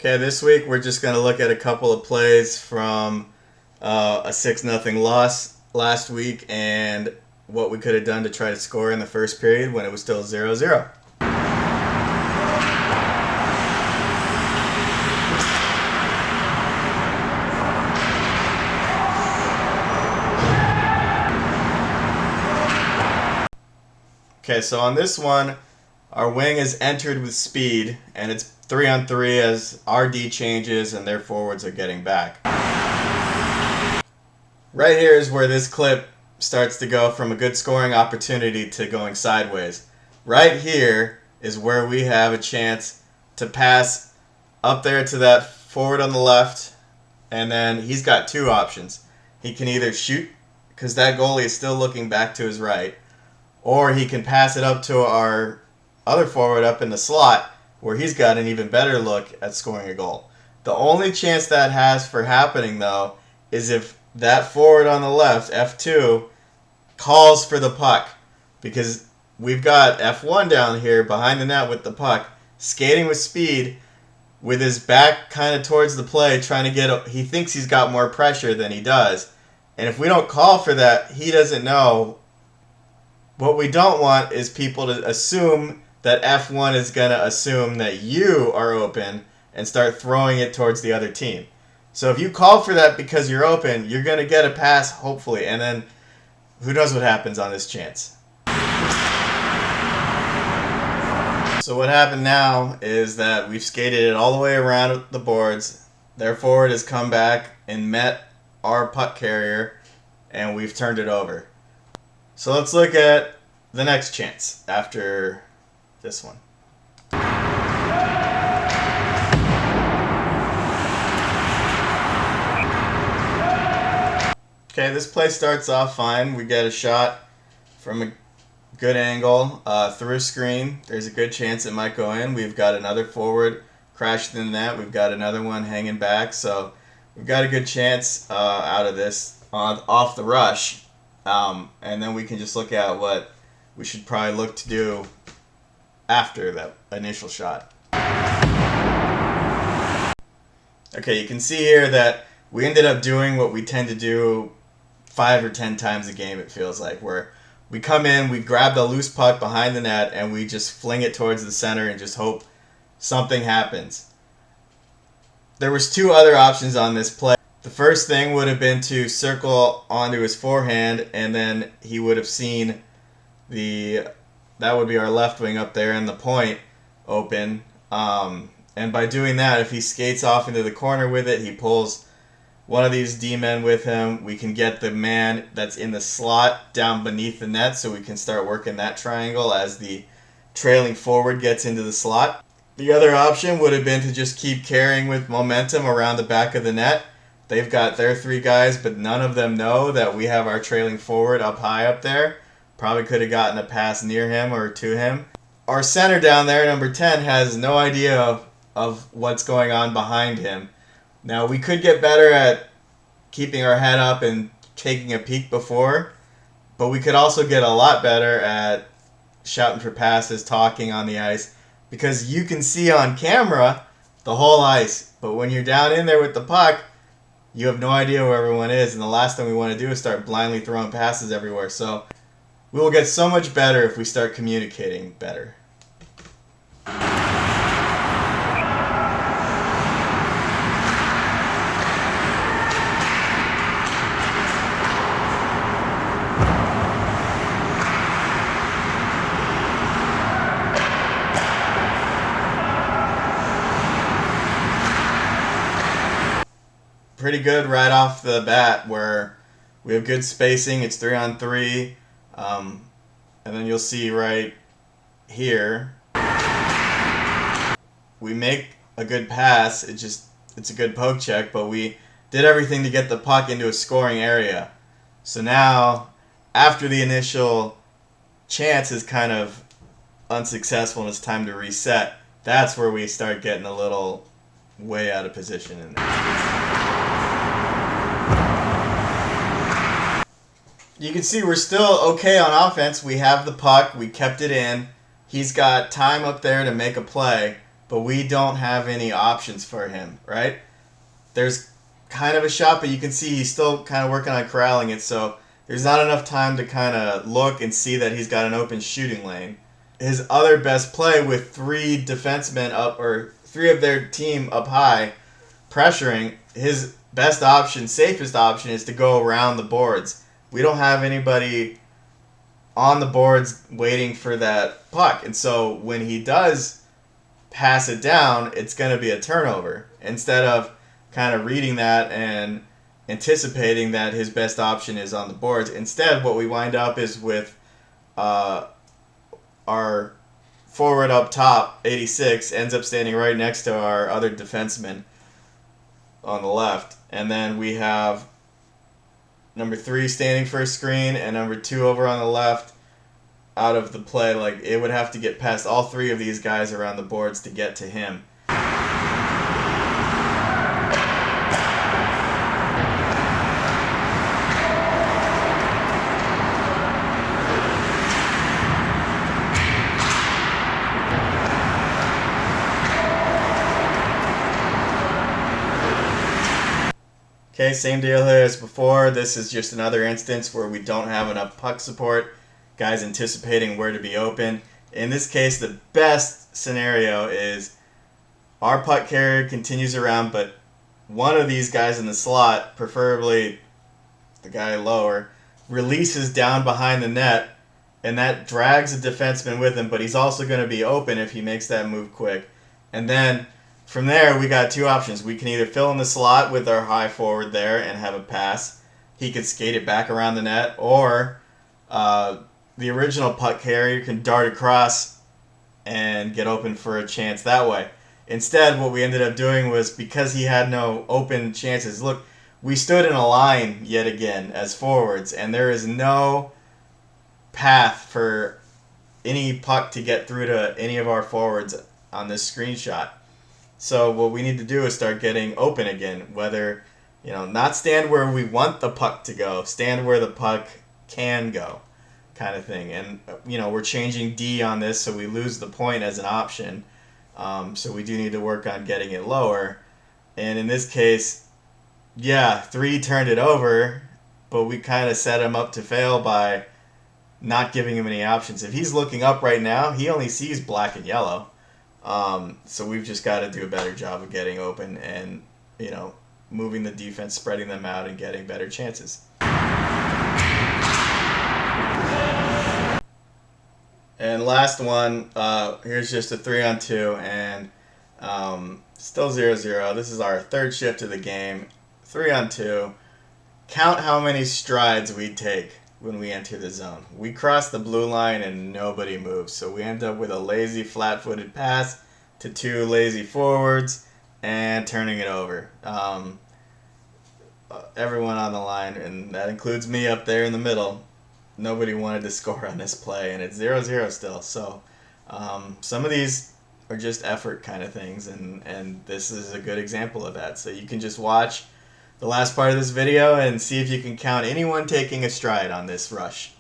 Okay, this week we're just going to look at a couple of plays from a 6-0 loss last week and what we could have done to try to score in the first period when it was still 0-0. Okay, so on this one, our wing is entered with speed, and it's 3-on-3 as RD changes and their forwards are getting back. Right here is where this clip starts to go from a good scoring opportunity to going sideways. Right here is where we have a chance to pass up there to that forward on the left, and then he's got two options. He can either shoot, because that goalie is still looking back to his right, or he can pass it up to our other forward up in the slot where he's got an even better look at scoring a goal. The only chance that has for happening, though, is if that forward on the left, F2, calls for the puck. Because we've got F1 down here behind the net with the puck, skating with speed, with his back kind of towards the play, trying to get... He thinks he's got more pressure than he does. And if we don't call for that, he doesn't know. What we don't want is people to assume that F1 is going to assume that you are open and start throwing it towards the other team. So if you call for that because you're open, you're going to get a pass, hopefully, and then who knows what happens on this chance. So what happened now is that we've skated it all the way around the boards. Their forward has come back and met our puck carrier, and we've turned it over. So let's look at the next chance after this one. Okay, this play starts off fine. We get a shot from a good angle through a screen. There's a good chance it might go in. We've got another forward crashed in the net. We've got another one hanging back. So we've got a good chance out of this off the rush. And then we can just look at what we should probably look to do after that initial shot. Okay, you can see here that we ended up doing what we tend to do 5 or 10 times a game, it feels like, where we come in, we grab the loose puck behind the net, and we just fling it towards the center and just hope something happens. There was two other options on this play. The first thing would have been to circle onto his forehand, and then he would have seen that would be our left wing up there and the point open. And by doing that, if he skates off into the corner with it, he pulls one of these D-men with him. We can get the man that's in the slot down beneath the net so we can start working that triangle as the trailing forward gets into the slot. The other option would have been to just keep carrying with momentum around the back of the net. They've got their three guys, but none of them know that we have our trailing forward up high up there. Probably could have gotten a pass near him or to him. Our center down there, number 10, has no idea of what's going on behind him. Now, we could get better at keeping our head up and taking a peek before, but we could also get a lot better at shouting for passes, talking on the ice, because you can see on camera the whole ice, but when you're down in there with the puck, you have no idea where everyone is, and the last thing we want to do is start blindly throwing passes everywhere. So we will get so much better if we start communicating better. Pretty good right off the bat where we have good spacing. It's 3-on-3. And then you'll see right here we make a good pass. It's a good poke check, but we did everything to get the puck into a scoring area. So now, after the initial chance is kind of unsuccessful and it's time to reset, that's where we start getting a little way out of position in there. You can see we're still okay on offense. We have the puck. We kept it in. He's got time up there to make a play. but we don't have any options for him, right? There's kind of a shot, but you can see he's still kind of working on corralling it, so there's not enough time to kind of look and see that he's got an open shooting lane. His other best play with three defensemen up, or three of their team up high, pressuring, his best option, safest option, is to go around the boards. We don't have anybody on the boards waiting for that puck, and so when he does pass it down, it's going to be a turnover instead of kind of reading that and anticipating that his best option is on the boards. Instead, what we wind up is with our forward up top, 86, ends up standing right next to our other defenseman on the left. And then we have number 3 standing for a screen and number 2 over on the left out of the play. Like, it would have to get past all 3 of these guys around the boards to get to him. Okay, same deal here as before. This is just another instance where we don't have enough puck support. Guys anticipating where to be open. In this case, the best scenario is our puck carrier continues around, but one of these guys in the slot, preferably the guy lower, releases down behind the net, and that drags the defenseman with him, but he's also going to be open if he makes that move quick. And then from there, we got 2 options. We can either fill in the slot with our high forward there and have a pass. He could skate it back around the net, or the original puck carrier can dart across and get open for a chance that way. Instead, what we ended up doing was, because he had no open chances, look, we stood in a line yet again as forwards, and there is no path for any puck to get through to any of our forwards on this screenshot. So what we need to do is start getting open again, whether, not stand where we want the puck to go, stand where the puck can go, kind of thing. And, we're changing D on this, so we lose the point as an option. So we do need to work on getting it lower. And in this case, 3 turned it over, but we kind of set him up to fail by not giving him any options. If he's looking up right now, he only sees black and yellow. So we've just got to do a better job of getting open and, moving the defense, spreading them out, and getting better chances. And last one, here's just a 3-on-2, and still 0-0. This is our 3rd shift of the game. 3-on-2. Count how many strides we take when we enter the zone. We cross the blue line and nobody moves, so we end up with a lazy flat-footed pass to 2 lazy forwards and turning it over. Everyone on the line, and that includes me up there in the middle, nobody wanted to score on this play, and it's 0-0 still. So some of these are just effort kind of things, and this is a good example of that. So you can just watch the last part of this video and see if you can count anyone taking a stride on this rush.